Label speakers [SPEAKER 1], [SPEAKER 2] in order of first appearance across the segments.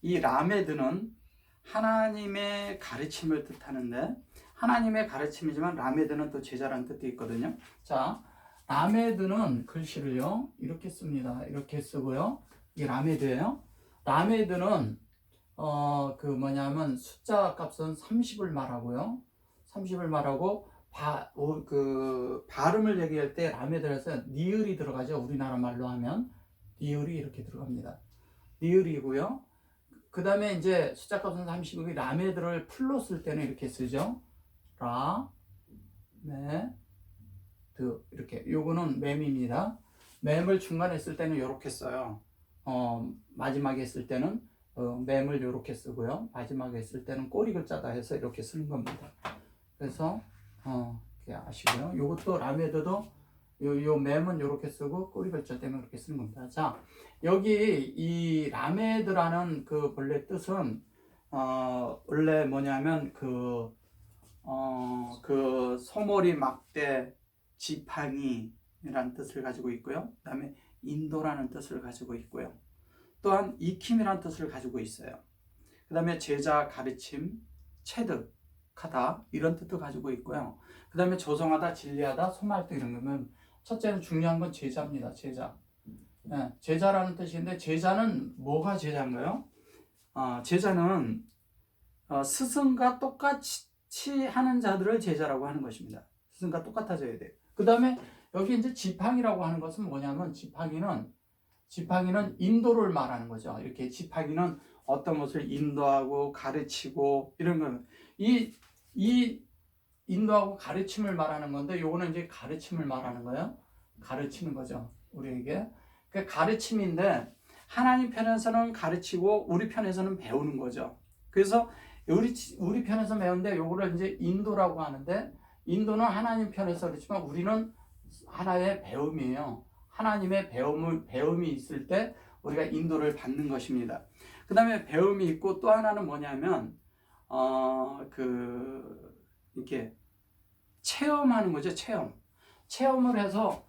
[SPEAKER 1] 이 라메드는 하나님의 가르침을 뜻하는데, 하나님의 가르침이지만 라메드는 또 제자라는 뜻도 있거든요. 자, 라메드는 글씨를요 이렇게 씁니다. 이렇게 쓰고요. 이게 라메드예요. 라메드는 뭐냐면 숫자 값은 30을 말하고요. 30을 말하고 발음을 얘기할 때 라메드에서 니을이 들어가죠. 우리나라 말로 하면 니을이 이렇게 들어갑니다. 니을이고요. 그 다음에 이제 숫자 값은 30이고 라메드를 풀로 쓸 때는 이렇게 쓰죠. 라, 메, 드 이렇게. 요거는 맴입니다. 맴을 중간에 쓸 때는 이렇게 써요. 마지막에 쓸 때는 맴을 이렇게 쓰고요. 마지막에 쓸 때는 꼬리 글자다 해서 이렇게 쓰는 겁니다. 그래서 이렇게 아시고요. 요것도 라메드도 요 맴은 이렇게 쓰고 꼬리 글자 때문에 그렇게 쓰는 겁니다. 자, 여기 이 라메드라는 그 본래 뜻은 원래 뭐냐면 그 소머리 막대 지팡이라는 뜻을 가지고 있고요. 그 다음에 인도라는 뜻을 가지고 있고요. 또한 익힘이라는 뜻을 가지고 있어요. 그 다음에 제자, 가르침, 체득하다 이런 뜻도 가지고 있고요. 그 다음에 조성하다, 진리하다, 소말도 이런 거면 첫째는 중요한 건 제자입니다. 제자. 네, 제자라는 뜻인데 제자는 뭐가 제자인가요? 제자는 스승과 똑같이 하는 자들을 제자라고 하는 것입니다. 스승과 똑같아져야 돼요. 그 다음에 여기 이제 지팡이라고 하는 것은 뭐냐면 지팡이는 인도를 말하는 거죠. 이렇게 지팡이는 어떤 것을 인도하고 가르치고 이런 거는 이 인도하고 가르침을 말하는 건데 요거는 이제 가르침을 말하는 거예요. 가르치는 거죠. 우리에게. 그 가르침인데 하나님 편에서는 가르치고 우리 편에서는 배우는 거죠. 그래서 우리 편에서 배우는데 요거를 이제 인도라고 하는데 인도는 하나님 편에서 그렇지만 우리는 하나의 배움이에요. 하나님의 배움이 있을 때 우리가 인도를 받는 것입니다. 그 다음에 배움이 있고 또 하나는 뭐냐면 이렇게 체험하는 거죠. 체험을 해서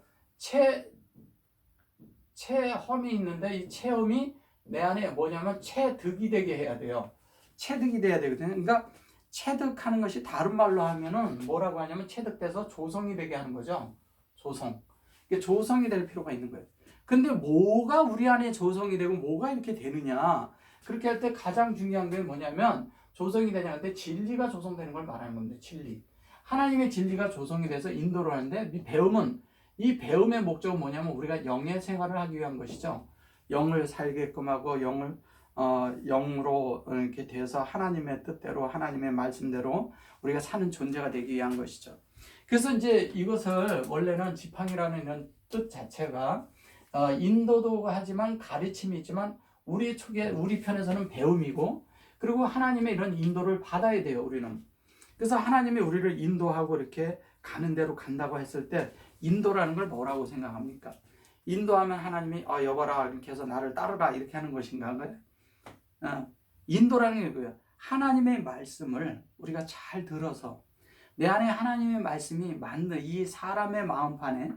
[SPEAKER 1] 체험이 있는데 이 체험이 내 안에 뭐냐면 체득이 되게 해야 돼요. 체득이 돼야 되거든요. 그러니까 체득하는 것이 다른 말로 하면은 뭐라고 하냐면 체득돼서 조성이 되게 하는 거죠. 조성. 조성이 될 필요가 있는 거예요. 근데 뭐가 우리 안에 조성이 되고 뭐가 이렇게 되느냐? 그렇게 할 때 가장 중요한 게 뭐냐면 조성이 되냐? 근데 진리가 조성되는 걸 말하는 겁니다. 진리. 하나님의 진리가 조성이 돼서 인도를 하는데 이 배움의 목적은 뭐냐면 우리가 영의 생활을 하기 위한 것이죠. 영을 살게끔 하고 영으로 이렇게 돼서 하나님의 뜻대로 하나님의 말씀대로 우리가 사는 존재가 되기 위한 것이죠. 그래서 이제 이것을 원래는 지팡이라는 이런 뜻 자체가 인도도 하지만 가르침이 있지만 우리 편에서는 배움이고 그리고 하나님의 이런 인도를 받아야 돼요. 우리는. 그래서 하나님이 우리를 인도하고 이렇게 가는 대로 간다고 했을 때 인도라는 걸 뭐라고 생각합니까? 인도하면 하나님이 여봐라 이렇게 해서 나를 따르라 이렇게 하는 것인가요? 인도라는 게 뭐예요? 하나님의 말씀을 우리가 잘 들어서 내 안에 하나님의 말씀이 맞는 이 사람의 마음판에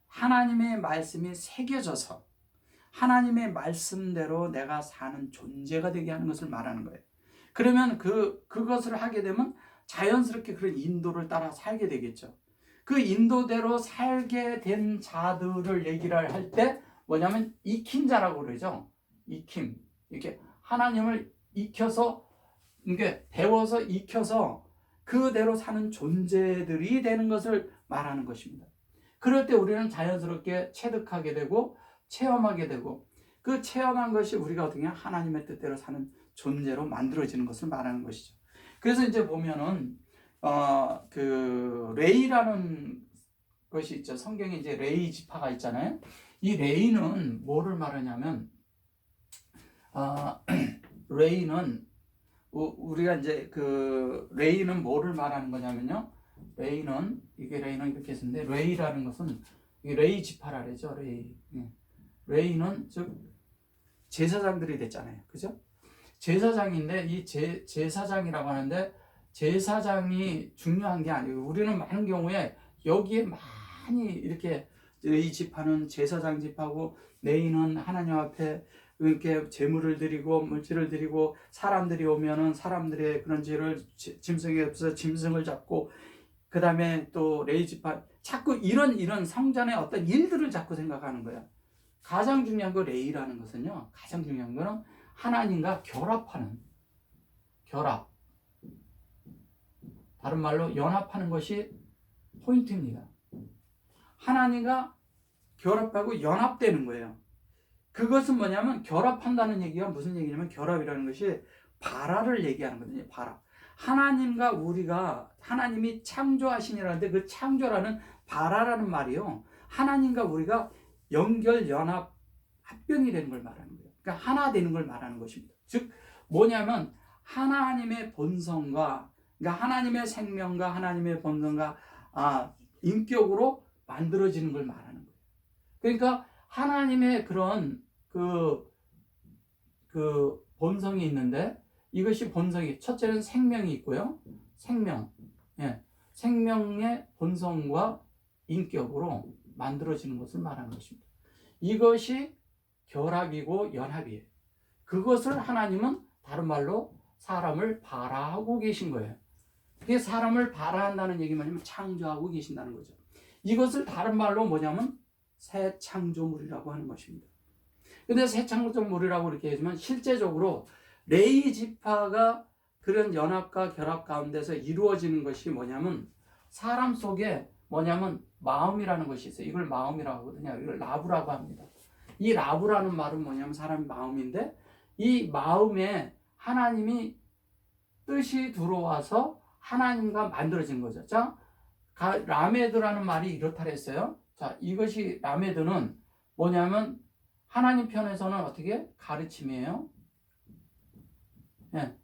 [SPEAKER 1] 하나님의 말씀이 새겨져서 하나님의 말씀대로 내가 사는 존재가 되게 하는 것을 말하는 거예요. 그러면 그것을 하게 되면 자연스럽게 그런 인도를 따라 살게 되겠죠. 그 인도대로 살게 된 자들을 얘기를 할 때 뭐냐면 익힌 자라고 그러죠. 익힘. 이렇게 하나님을 익혀서 이게 배워서 익혀서 그대로 사는 존재들이 되는 것을 말하는 것입니다. 그럴 때 우리는 자연스럽게 체득하게 되고 체험하게 되고 그 체험한 것이 우리가 어떻게 하나님의 뜻대로 사는 존재로 만들어지는 것을 말하는 것이죠. 그래서 이제 보면은 레이라는 것이 있죠. 성경에 이제 레이 지파가 있잖아요. 이 레이는 뭐를 말하냐면 레이는 우리가 이제 레이는 뭐를 말하는 거냐면요. 레이는 이렇게 쓰는데 레이라는 것은 레이 지파라 그러죠. 레이는 즉 제사장들이 됐잖아요. 그죠? 제사장인데 이 제사장이라고 하는데 제사장이 중요한 게 아니고 우리는 많은 경우에 여기에 많이 이렇게 레이 지파는 제사장 지파고 레이는 하나님 앞에 이렇게 재물을 드리고 물질을 드리고 사람들이 오면은 사람들의 그런 죄를 짐승에 없어 짐승을 잡고 그 다음에 또 레이지파 자꾸 이런 성전의 어떤 일들을 자꾸 생각하는 거예요. 가장 중요한 거 레이라는 것은요. 가장 중요한 거는 하나님과 결합하는 결합. 다른 말로 연합하는 것이 포인트입니다. 하나님과 결합하고 연합되는 거예요. 그것은 뭐냐면 결합한다는 얘기가 무슨 얘기냐면 결합이라는 것이 발화를 얘기하는 거거든요. 발화. 하나님과 우리가 하나님이 창조하시니라는데 그 창조라는 발화라는 말이요. 하나님과 우리가 연결, 연합, 합병이 되는 걸 말하는 거예요. 그러니까 하나 되는 걸 말하는 것입니다. 즉 뭐냐면 하나님의 본성과 그러니까 하나님의 생명과 하나님의 본성과 인격으로 만들어지는 걸 말하는 거예요. 그러니까 하나님의 그런 그 본성이 있는데 이것이 본성이 첫째는 생명이 있고요. 생명. 예. 생명의 본성과 인격으로 만들어지는 것을 말하는 것입니다. 이것이 결합이고 연합이에요. 그것을 하나님은 다른 말로 사람을 발화하고 계신 거예요. 그게 사람을 발화한다는 얘기 뭐냐면 창조하고 계신다는 거죠. 이것을 다른 말로 뭐냐면 새 창조물이라고 하는 것입니다. 근데 새 창조물이라고 이렇게 하지만 실제적으로 레위 지파가 그런 연합과 결합 가운데서 이루어지는 것이 뭐냐면 사람 속에 뭐냐면 마음이라는 것이 있어요. 이걸 마음이라고 하거든요. 이걸 라브라고 합니다. 이 라브라는 말은 뭐냐면 사람의 마음인데 이 마음에 하나님이 뜻이 들어와서 하나님과 만들어진 거죠. 자, 라메드라는 말이 이렇다 그랬어요. 자, 이것이 라메드는 뭐냐면 하나님 편에서는 어떻게 가르침이에요. 예.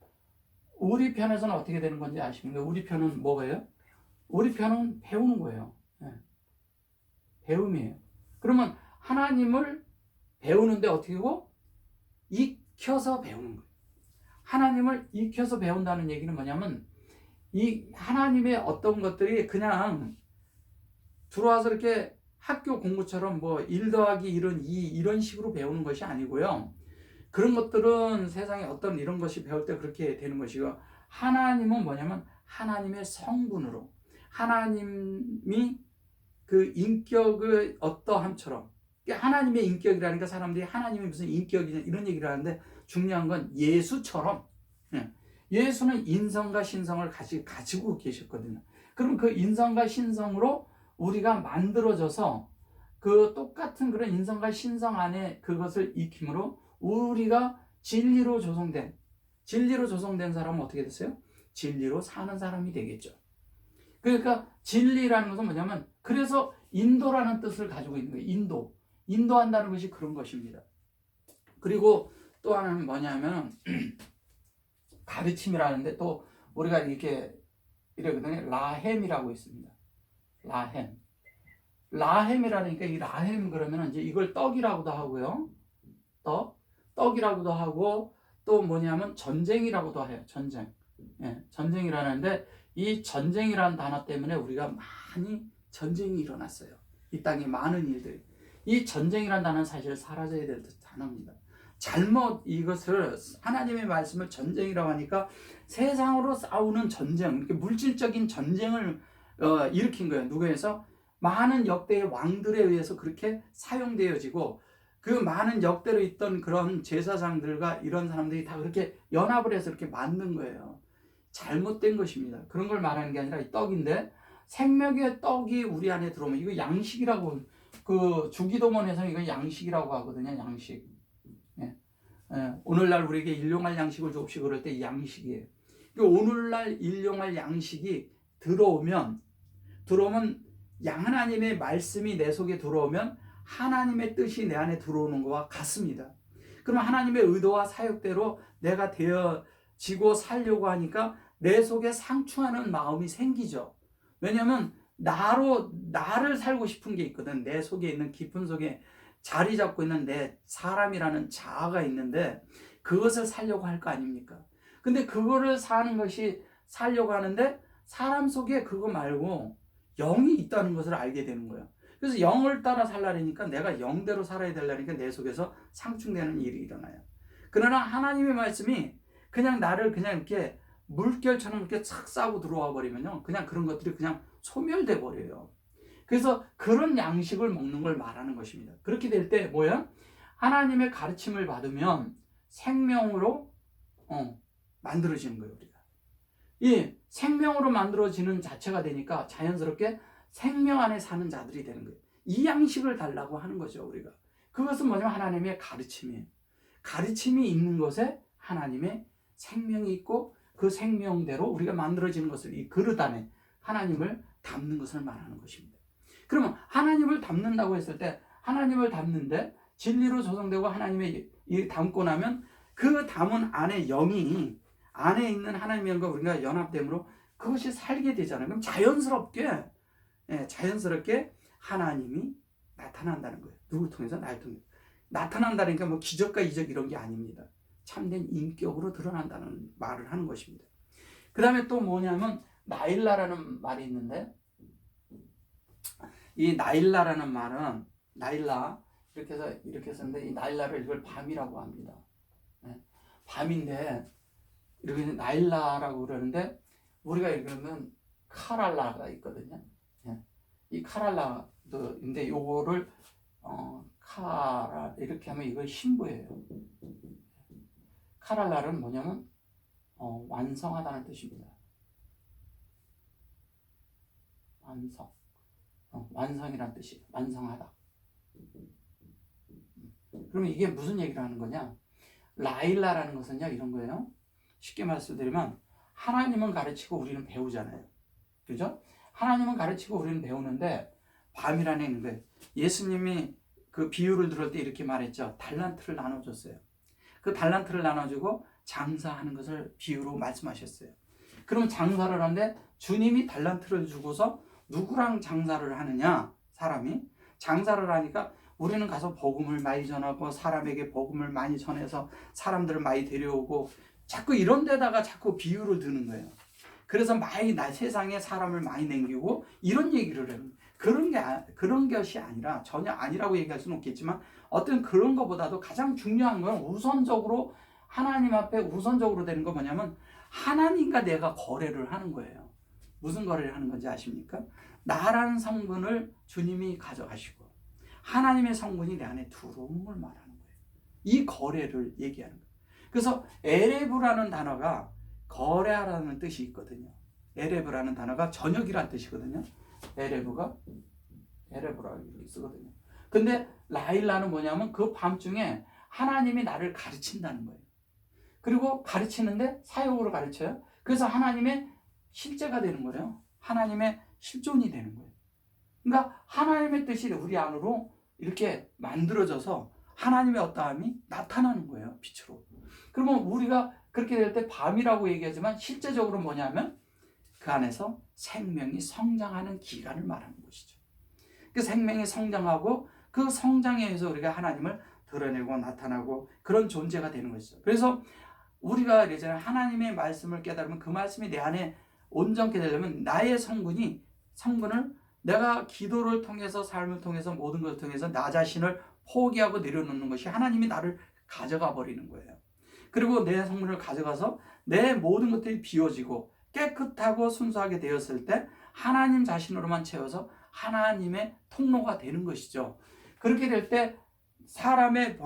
[SPEAKER 1] 우리 편에서는 어떻게 되는 건지 아십니까? 우리 편은 뭐예요? 우리 편은 배우는 거예요. 예. 배움이에요. 그러면 하나님을 배우는데 어떻게 하고? 익혀서 배우는 거예요. 하나님을 익혀서 배운다는 얘기는 뭐냐면 이 하나님의 어떤 것들이 그냥 들어와서 이렇게 학교 공부처럼 뭐 1 더하기 1은 2 이런 식으로 배우는 것이 아니고요. 그런 것들은 세상에 어떤 이런 것이 배울 때 그렇게 되는 것이고 하나님은 뭐냐면 하나님의 성분으로 하나님이 그 인격의 어떠함처럼 하나님의 인격이라니까 사람들이 하나님이 무슨 인격이냐 이런 얘기를 하는데 중요한 건 예수처럼 예수는 인성과 신성을 가지고 계셨거든요. 그럼 그 인성과 신성으로 우리가 만들어져서 그 똑같은 그런 인성과 신성 안에 그것을 익힘으로 우리가 진리로 조성된 사람은 어떻게 됐어요? 진리로 사는 사람이 되겠죠. 그러니까 진리라는 것은 뭐냐면 그래서 인도라는 뜻을 가지고 있는 거예요. 인도한다는 것이 그런 것입니다. 그리고 또 하나는 뭐냐면 가르침이라는데 또 우리가 이렇게 이러거든요. 라햄이라고 있습니다. 라햄이라니까 이 라햄 그러면 이제 이걸 떡이라고도 하고요. 떡이라고도 하고 또 뭐냐면 전쟁이라고도 해요. 전쟁. 예, 전쟁이라는데 이 전쟁이라는 단어 때문에 우리가 많이 전쟁이 일어났어요. 이 땅에 많은 일들이. 이 전쟁이라는 단어는 사실 사라져야 될 단어입니다. 잘못 이것을 하나님의 말씀을 전쟁이라고 하니까 세상으로 싸우는 전쟁, 이렇게 물질적인 전쟁을 일으킨 거예요. 누구에서? 많은 역대의 왕들에 의해서 그렇게 사용되어지고 그 많은 역대로 있던 그런 제사장들과 이런 사람들이 다 그렇게 연합을 해서 이렇게 만든 거예요. 잘못된 것입니다. 그런 걸 말하는 게 아니라 이 떡인데 생명의 떡이 우리 안에 들어오면 이거 양식이라고 그 주기도문에서는 이거 양식이라고 하거든요. 양식. 오늘날 우리에게 일용할 양식을 줍시 그럴 때 양식이에요. 오늘날 일용할 양식이 들어오면 하나님의 말씀이 내 속에 들어오면 하나님의 뜻이 내 안에 들어오는 것과 같습니다. 그럼 하나님의 의도와 사역대로 내가 되어지고 살려고 하니까 내 속에 상충하는 마음이 생기죠. 왜냐하면 나를 살고 싶은 게 있거든. 내 속에 있는 깊은 속에 자리 잡고 있는 내 사람이라는 자아가 있는데 그것을 살려고 할 거 아닙니까? 근데 그거를 살려고 하는데 사람 속에 그거 말고 영이 있다는 것을 알게 되는 거예요. 그래서 영을 따라 살라니까 내가 영대로 살아야 되려니까 내 속에서 상충되는 일이 일어나요. 그러나 하나님의 말씀이 그냥 나를 그냥 이렇게 물결처럼 이렇게 착 싸고 들어와 버리면요, 그냥 그런 것들이 그냥 소멸돼 버려요. 그래서 그런 양식을 먹는 걸 말하는 것입니다. 그렇게 될 때 뭐야? 하나님의 가르침을 받으면 생명으로 만들어지는 거예요. 우리가 이 생명으로 만들어지는 자체가 되니까 자연스럽게 생명 안에 사는 자들이 되는 거예요. 이 양식을 달라고 하는 거죠. 우리가 그것은 뭐냐면 하나님의 가르침이에요. 가르침이 있는 것에 하나님의 생명이 있고 그 생명대로 우리가 만들어지는 것을 이 그릇 안에 하나님을 담는 것을 말하는 것입니다. 그러면 하나님을 담는다고 했을 때 하나님을 담는데 진리로 조성되고 하나님의 이 담고 나면 그 담은 안에 영이 안에 있는 하나님의 영과 우리가 연합됨으로 그것이 살게 되잖아요. 그럼 자연스럽게 하나님이 나타난다는 거예요. 누굴 통해서? 나를 통해서. 나타난다니까 뭐 기적과 이적 이런 게 아닙니다. 참된 인격으로 드러난다는 말을 하는 것입니다. 그 다음에 또 뭐냐면 나일라라는 말이 있는데, 이 나일라라는 말은 나일라 이렇게 썼는데 이 나일라를 이걸 밤이라고 합니다. 밤인데 이렇게 나일라라고 그러는데 우리가 읽으면 카랄라가 있거든요. 이 카랄라도 근데 요거를 카라 이렇게 하면 이거 신부예요. 카랄라는 뭐냐면 완성하다는 뜻입니다. 완성이라는 뜻이에요. 완성하다. 그러면 이게 무슨 얘기를 하는 거냐? 라일라라는 것은요 이런 거예요. 쉽게 말씀드리면 하나님은 가르치고 우리는 배우잖아요. 그죠? 하나님은 가르치고 우리는 배우는데 밤이라는 있는 거예요. 예수님이 그 비유를 들을 때 이렇게 말했죠. 달란트를 나눠줬어요. 그 달란트를 나눠주고 장사하는 것을 비유로 말씀하셨어요. 그럼 장사를 하는데 주님이 달란트를 주고서 누구랑 장사를 하느냐? 사람이 장사를 하니까 우리는 가서 복음을 많이 전하고 사람에게 복음을 많이 전해서 사람들을 많이 데려오고 자꾸 이런 데다가 자꾸 비유를 드는 거예요. 그래서 많이 세상에 사람을 많이 남기고 이런 얘기를 해요. 그런 것이 아니라 전혀 아니라고 얘기할 수는 없겠지만 어떤 그런 것보다도 가장 중요한 건 우선적으로 하나님 앞에 우선적으로 되는 건 뭐냐면 하나님과 내가 거래를 하는 거예요. 무슨 거래를 하는 건지 아십니까? 나라는 성분을 주님이 가져가시고 하나님의 성분이 내 안에 들어오는 걸 말하는 거예요. 이 거래를 얘기하는 거예요. 그래서 에레브라는 단어가 거래하라는 뜻이 있거든요. 에레브라는 단어가 저녁이라는 뜻이거든요. 에레브라고 이렇게 쓰거든요. 근데 라일라는 뭐냐면 그 밤중에 하나님이 나를 가르친다는 거예요. 그리고 가르치는데 사역으로 가르쳐요. 그래서 하나님의 실제가 되는 거예요. 하나님의 실존이 되는 거예요. 그러니까 하나님의 뜻이 우리 안으로 이렇게 만들어져서 하나님의 어떠함이 나타나는 거예요. 빛으로. 그러면 우리가 그렇게 될 때 밤이라고 얘기하지만 실제적으로 뭐냐면 그 안에서 생명이 성장하는 기간을 말하는 것이죠. 그 생명이 성장하고 그 성장에 의해서 우리가 하나님을 드러내고 나타나고 그런 존재가 되는 것이죠. 그래서 우리가 이제 하나님의 말씀을 깨달으면 그 말씀이 내 안에 온전케 되려면 나의 성분을 내가 기도를 통해서 삶을 통해서 모든 것을 통해서 나 자신을 포기하고 내려놓는 것이 하나님이 나를 가져가 버리는 거예요. 그리고 내 성분을 가져가서 내 모든 것들이 비워지고 깨끗하고 순수하게 되었을 때 하나님 자신으로만 채워서 하나님의 통로가 되는 것이죠. 그렇게 될 때 사람의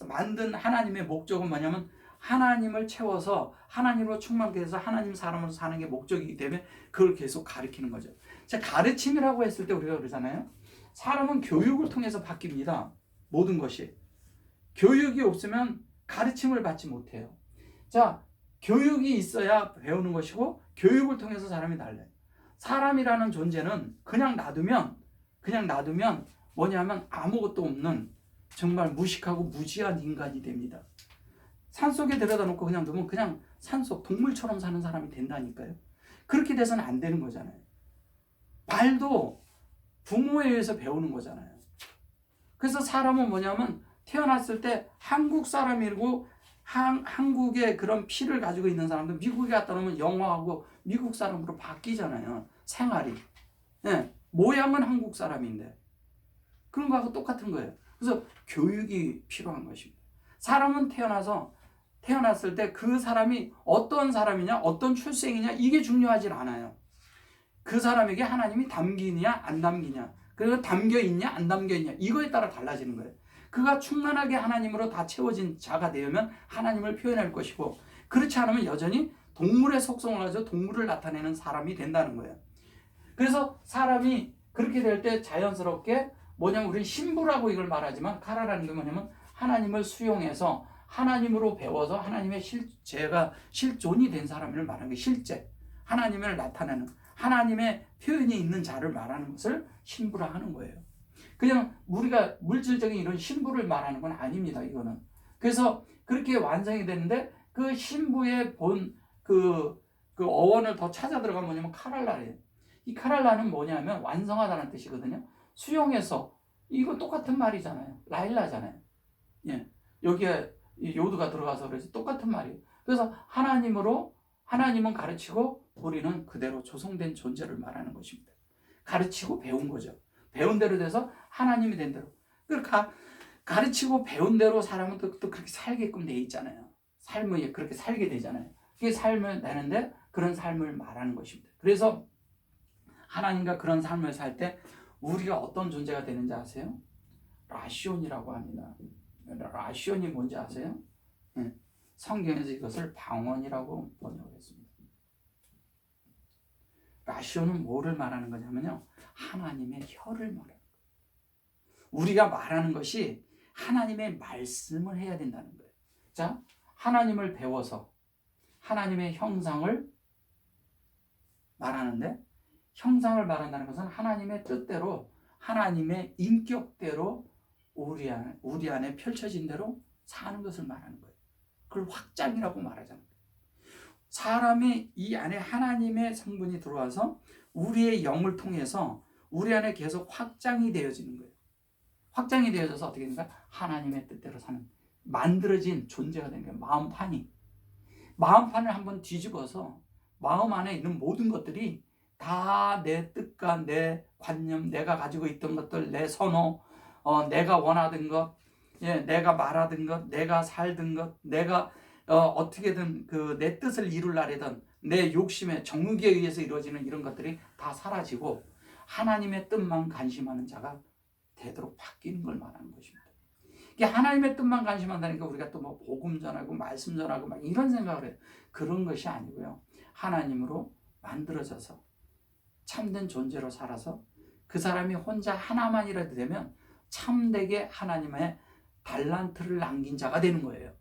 [SPEAKER 1] 만든 하나님의 목적은 뭐냐면 하나님을 채워서 하나님으로 충만케 해서 하나님 사람으로 사는 게 목적이기 때문에 그걸 계속 가르치는 거죠. 자, 가르침이라고 했을 때 우리가 그러잖아요. 사람은 교육을 통해서 바뀝니다. 모든 것이. 교육이 없으면 가르침을 받지 못해요. 자, 교육이 있어야 배우는 것이고 교육을 통해서 사람이 달라요. 사람이라는 존재는 그냥 놔두면 뭐냐면 아무것도 없는 정말 무식하고 무지한 인간이 됩니다. 산속에 데려다 놓고 그냥 두면 그냥 산속 동물처럼 사는 사람이 된다니까요. 그렇게 돼서는 안 되는 거잖아요. 말도 부모에 의해서 배우는 거잖아요. 그래서 사람은 뭐냐면 태어났을 때 한국 사람이고 한국의 그런 피를 가지고 있는 사람도 미국에 갔다 오면 영어하고 미국 사람으로 바뀌잖아요. 생활이. 네. 모양은 한국 사람인데 그런 거하고 똑같은 거예요. 그래서 교육이 필요한 것입니다. 사람은 태어났을 때 그 사람이 어떤 사람이냐, 어떤 출생이냐 이게 중요하진 않아요. 그 사람에게 하나님이 담기냐 안 담기냐, 그리고 담겨 있냐 안 담겨 있냐 이거에 따라 달라지는 거예요. 그가 충만하게 하나님으로 다 채워진 자가 되면 하나님을 표현할 것이고, 그렇지 않으면 여전히 동물의 속성을 가지고 동물을 나타내는 사람이 된다는 거예요. 그래서 사람이 그렇게 될 때 자연스럽게 뭐냐면, 우리 신부라고 이걸 말하지만 카라라는 게 뭐냐면 하나님을 수용해서 하나님으로 배워서 하나님의 실존이 된 사람을 말하는 게, 실제 하나님을 나타내는 하나님의 표현이 있는 자를 말하는 것을 신부라 하는 거예요. 그냥 우리가 물질적인 이런 신부를 말하는 건 아닙니다, 이거는. 그래서 그렇게 완성이 되는데, 그 신부의 그 어원을 더 찾아 들어가면 뭐냐면 카랄라예요. 이 카랄라는 뭐냐면 완성하다는 뜻이거든요. 수용해서, 이거 똑같은 말이잖아요. 라일라잖아요. 예. 여기에 요드가 들어가서 그래서 똑같은 말이에요. 그래서 하나님은 가르치고 우리는 그대로 조성된 존재를 말하는 것입니다. 가르치고 배운 거죠. 배운 대로 돼서 하나님이 된 대로. 그러니까 가르치고 배운 대로 사람은 또 그렇게 살게끔 돼 있잖아요. 삶을 그렇게 살게 되잖아요. 그게 삶을 내는데 그런 삶을 말하는 것입니다. 그래서 하나님과 그런 삶을 살 때 우리가 어떤 존재가 되는지 아세요? 라시온이라고 합니다. 라시온이 뭔지 아세요? 네. 성경에서 이것을 방언이라고 번역했습니다. 라시온은 뭐를 말하는 거냐면요, 하나님의 혀를 말하는 거예요. 우리가 말하는 것이 하나님의 말씀을 해야 된다는 거예요. 자, 하나님을 배워서 하나님의 형상을 말하는데, 형상을 말한다는 것은 하나님의 뜻대로, 하나님의 인격대로 우리 안에 펼쳐진 대로 사는 것을 말하는 거예요. 그걸 확장이라고 말하잖아요. 사람이 이 안에 하나님의 성분이 들어와서 우리의 영을 통해서 우리 안에 계속 확장이 되어지는 거예요. 확장이 되어져서 어떻게 됩니까? 하나님의 뜻대로 사는, 만들어진 존재가 되는 거예요. 마음판을 한번 뒤집어서 마음 안에 있는 모든 것들이 다 내 뜻과 내 관념, 내가 가지고 있던 것들, 내 선호, 내가 원하던 것, 내가 말하던 것, 내가 살던 것, 내가 어떻게든 내 뜻을 이루려던 내 욕심의 정욕에 의해서 이루어지는 이런 것들이 다 사라지고 하나님의 뜻만 간심하는 자가 되도록 바뀌는 걸 말하는 것입니다. 이게 하나님의 뜻만 간심한다니까 우리가 또 뭐 복음 전하고 말씀 전하고 막 이런 생각을 해요. 그런 것이 아니고요, 하나님으로 만들어져서 참된 존재로 살아서 그 사람이 혼자 하나만이라도 되면 참되게 하나님의 달란트를 남긴 자가 되는 거예요.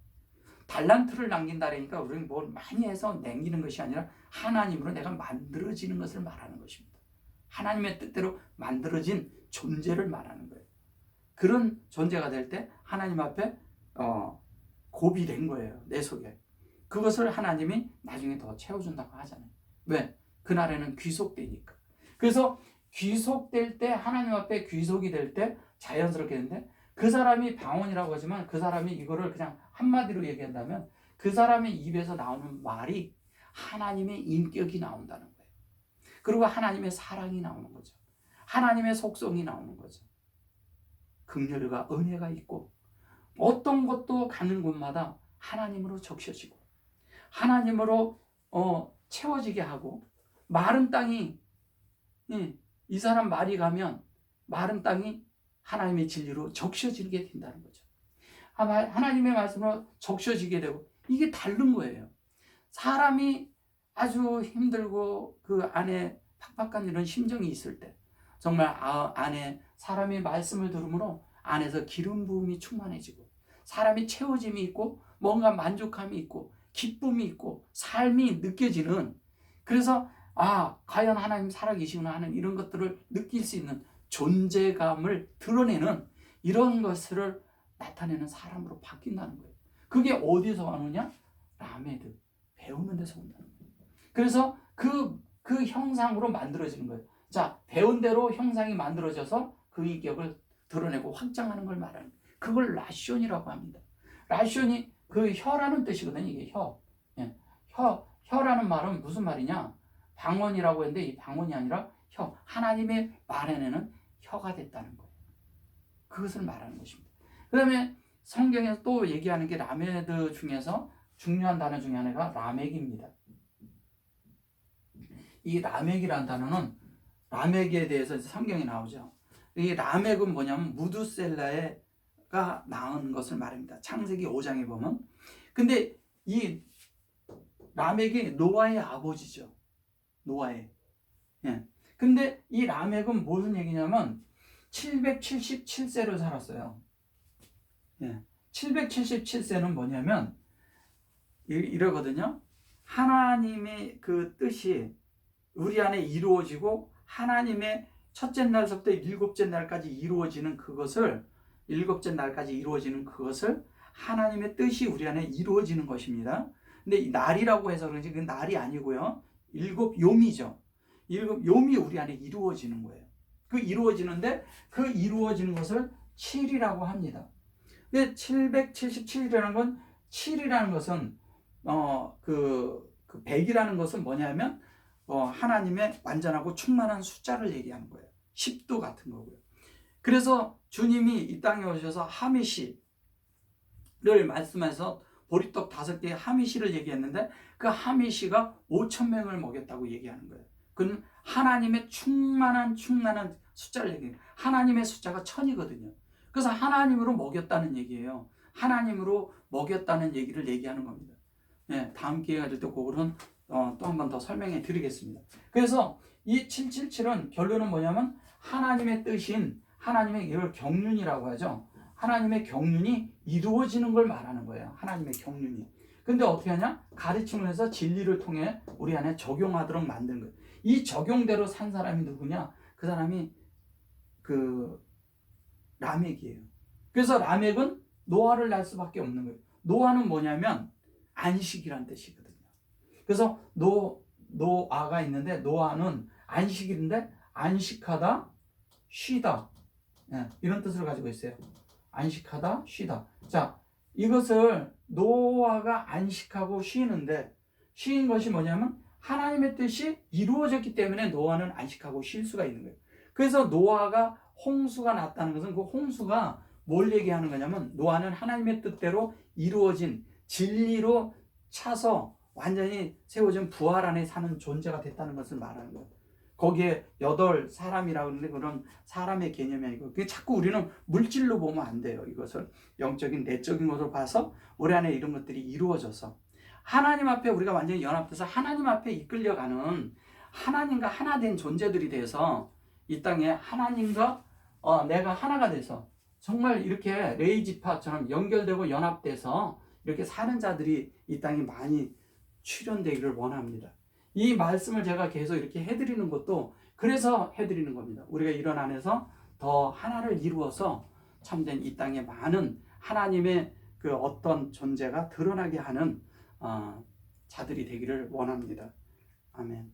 [SPEAKER 1] 달란트를 남긴다니까 우리는 뭘 많이 해서 남기는 것이 아니라 하나님으로 내가 만들어지는 것을 말하는 것입니다. 하나님의 뜻대로 만들어진 존재를 말하는 거예요. 그런 존재가 될 때 하나님 앞에 고비된 거예요, 내 속에. 그것을 하나님이 나중에 더 채워준다고 하잖아요. 왜? 그날에는 귀속되니까. 그래서 귀속될 때, 하나님 앞에 귀속이 될 때 자연스럽게 되는데, 그 사람이 방언이라고 하지만 그 사람이 이거를 그냥 한마디로 얘기한다면 그 사람의 입에서 나오는 말이 하나님의 인격이 나온다는 거예요. 그리고 하나님의 사랑이 나오는 거죠. 하나님의 속성이 나오는 거죠. 긍휼과 은혜가 있고, 어떤 것도 가는 곳마다 하나님으로 적셔지고 하나님으로 채워지게 하고, 마른 땅이, 이 사람 말이 가면 마른 땅이 하나님의 진리로 적셔지게 된다는 거죠. 하나님의 말씀으로 적셔지게 되고, 이게 다른 거예요. 사람이 아주 힘들고 그 안에 팍팍한 이런 심정이 있을 때, 정말 안에 사람이 말씀을 들음으로 안에서 기름 부음이 충만해지고 사람이 채워짐이 있고 뭔가 만족함이 있고 기쁨이 있고 삶이 느껴지는, 그래서 과연 하나님 살아계시구나 하는 이런 것들을 느낄 수 있는 존재감을 드러내는 이런 것을 나타내는 사람으로 바뀐다는 거예요. 그게 어디서 오느냐? 라메드, 배우는 데서 온다는 거예요. 그래서 그 형상으로 만들어지는 거예요. 자, 배운 대로 형상이 만들어져서 그 인격을 드러내고 확장하는 걸 말하는 거예요. 그걸 라시온이라고 합니다. 라시온이 그 혀라는 뜻이거든요. 이게 혀. 혀라는 말은 무슨 말이냐? 방언이라고 했는데 이 방언이 아니라 하나님의 말 안에는 혀가 됐다는 거예요. 그것을 말하는 것입니다. 그 다음에 성경에서 또 얘기하는 게 라메드 중에서 중요한 단어 중에 하나가 라멕입니다. 이 라멕이라는 단어는 라멕에 대해서 성경에 나오죠. 이 라멕은 뭐냐면 무두셀라가 낳은 것을 말합니다. 창세기 5장에 보면. 근데 이 라멕이 노아의 아버지죠. 노아의. 예. 근데 이 라멕은 무슨 얘기냐면 777세를 살았어요. 예. 777세는 뭐냐면 이러거든요. 하나님의 그 뜻이 우리 안에 이루어지고 하나님의 첫째 날서부터 일곱째 날까지 이루어지는 그것을 하나님의 뜻이 우리 안에 이루어지는 것입니다. 근데 이 날이라고 해서 그런지 그 날이 아니고요. 일곱 요미죠. 일곱 요미 우리 안에 이루어지는 거예요. 그 이루어지는데 그 이루어지는 것을 7이라고 합니다. 근데 777이라는 건 7이라는 것은 100이라는 것은 뭐냐면 하나님의 완전하고 충만한 숫자를 얘기하는 거예요. 10도 같은 거고요. 그래서 주님이 이 땅에 오셔서 하미시를 말씀해서 보리떡 5개의 하미시를 얘기했는데 그 하미시가 5,000명을 먹였다고 얘기하는 거예요. 그건 하나님의 충만한 숫자를 얘기해요. 하나님의 숫자가 1000이거든요. 그래서 하나님으로 먹였다는 얘기예요. 하나님으로 먹였다는 얘기를 얘기하는 겁니다. 네, 다음 기회가 될 때 그거는 또 한 번 더 설명해 드리겠습니다. 그래서 이 777은 결론은 뭐냐면 하나님의 뜻인 하나님의 이걸 경륜이라고 하죠. 하나님의 경륜이 이루어지는 걸 말하는 거예요. 하나님의 경륜이. 근데 어떻게 하냐? 가르침을 해서 진리를 통해 우리 안에 적용하도록 만든 거예요. 이 적용대로 산 사람이 누구냐? 그 사람이 라멕이에요. 그래서 라멕은 노아를 낳을 수밖에 없는 거예요. 노아는 뭐냐면 안식이란 뜻이거든요. 그래서 노아가 있는데 노아는 안식인데 안식하다, 쉬다. 네, 이런 뜻을 가지고 있어요. 안식하다, 쉬다. 자, 이것을 노아가 안식하고 쉬는데 쉰 것이 뭐냐면 하나님의 뜻이 이루어졌기 때문에 노아는 안식하고 쉴 수가 있는 거예요. 그래서 노아가 홍수가 났다는 것은 그 홍수가 뭘 얘기하는 거냐면 노아는 하나님의 뜻대로 이루어진 진리로 차서 완전히 세워진 부활 안에 사는 존재가 됐다는 것을 말하는 거예요. 거기에 8사람이라고 하는데 그런 사람의 개념이 아니고 그게 자꾸 우리는 물질로 보면 안 돼요. 이것을 영적인 내적인 것으로 봐서 우리 안에 이런 것들이 이루어져서 하나님 앞에 우리가 완전히 연합돼서 하나님 앞에 이끌려가는 하나님과 하나 된 존재들이 돼서 이 땅에 하나님과 내가 하나가 돼서 정말 이렇게 레이지파처럼 연결되고 연합돼서 이렇게 사는 자들이 이 땅에 많이 출현되기를 원합니다. 이 말씀을 제가 계속 이렇게 해드리는 것도 그래서 해드리는 겁니다. 우리가 이런 안에서 더 하나를 이루어서 참된 이 땅에 많은 하나님의 그 어떤 존재가 드러나게 하는 자들이 되기를 원합니다. 아멘.